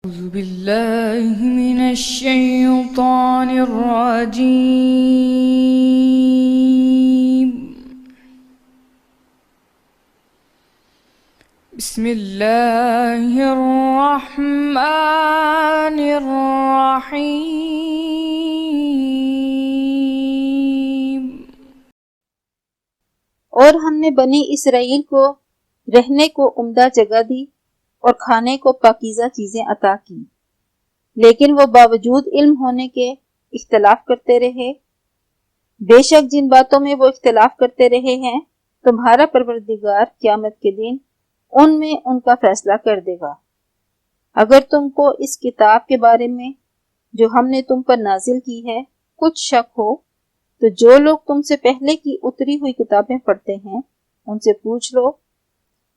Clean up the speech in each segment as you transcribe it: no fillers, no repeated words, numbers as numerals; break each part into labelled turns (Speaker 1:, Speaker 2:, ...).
Speaker 1: أعوذ بالله من الشيطان الرجيم. بسم الله الرحمن الرحيم.
Speaker 2: اور ہم نے بنی اسرائیل کو رہنے کو عمدہ جگہ دی اور کھانے کو پاکیزہ چیزیں عطا کی، لیکن وہ باوجود علم ہونے کے اختلاف کرتے رہے۔ بے شک جن باتوں میں وہ اختلاف کرتے رہے ہیں تمہارا پروردگار قیامت کے دن ان میں ان کا فیصلہ کر دے گا۔ اگر تم کو اس کتاب کے بارے میں جو ہم نے تم پر نازل کی ہے کچھ شک ہو تو جو لوگ تم سے پہلے کی اتری ہوئی کتابیں پڑھتے ہیں ان سے پوچھ لو،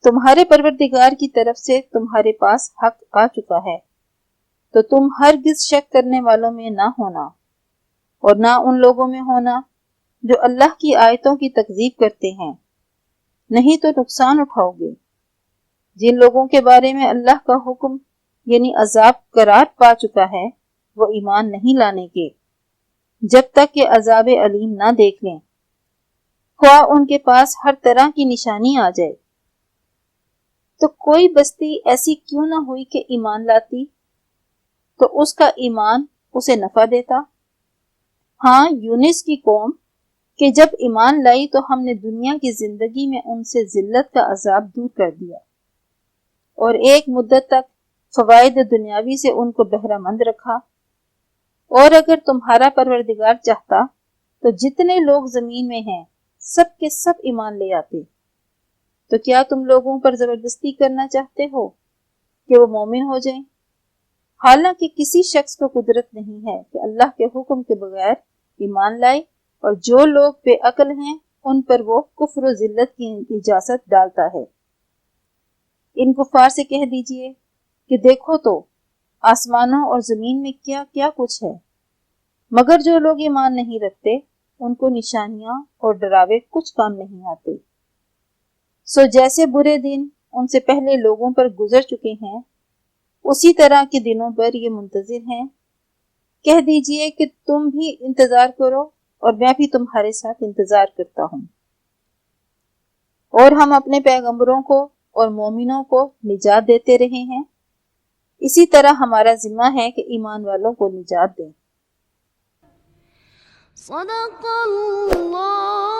Speaker 2: تمہارے پروردگار کی طرف سے تمہارے پاس حق آ چکا ہے، تو تم ہرگز شک کرنے والوں میں نہ ہونا اور نہ ان لوگوں میں ہونا جو اللہ کی آیتوں کی تکذیب کرتے ہیں، نہیں تو نقصان اٹھاؤ گے۔ جن لوگوں کے بارے میں اللہ کا حکم یعنی عذاب قرار پا چکا ہے وہ ایمان نہیں لانے کے جب تک کہ عذاب علیم نہ دیکھ لیں، خواہ ان کے پاس ہر طرح کی نشانی آ جائے۔ تو کوئی بستی ایسی کیوں نہ ہوئی کہ ایمان لاتی تو اس کا ایمان اسے نفع دیتا۔ ہاں، یونس کی قوم کہ جب ایمان لائی تو ہم نے دنیا کی زندگی میں ان سے ذلت کا عذاب دور کر دیا اور ایک مدت تک فوائد دنیاوی سے ان کو بہرہ مند رکھا۔ اور اگر تمہارا پروردگار چاہتا تو جتنے لوگ زمین میں ہیں سب کے سب ایمان لے آتے۔ تو کیا تم لوگوں پر زبردستی کرنا چاہتے ہو کہ وہ مومن ہو جائیں؟ حالانکہ کسی شخص کو قدرت نہیں ہے کہ اللہ کے حکم کے بغیر ایمان لائے، اور جو لوگ بے عقل ہیں ان پر وہ کفر و ذلت کی اجازت ڈالتا ہے۔ ان کفار سے کہہ دیجئے کہ دیکھو تو آسمانوں اور زمین میں کیا کیا کچھ ہے، مگر جو لوگ ایمان نہیں رکھتے ان کو نشانیاں اور ڈراوے کچھ کام نہیں آتے۔ سو جیسے برے دن ان سے پہلے لوگوں پر گزر چکے ہیں اسی طرح کے دنوں پر یہ منتظر ہیں۔ کہہ دیجئے کہ تم بھی انتظار کرو اور میں بھی تمہارے ساتھ انتظار کرتا ہوں، اور ہم اپنے پیغمبروں کو اور مومنوں کو نجات دیتے رہے ہیں، اسی طرح ہمارا ذمہ ہے کہ ایمان والوں کو نجات دیں۔
Speaker 1: صدق اللہ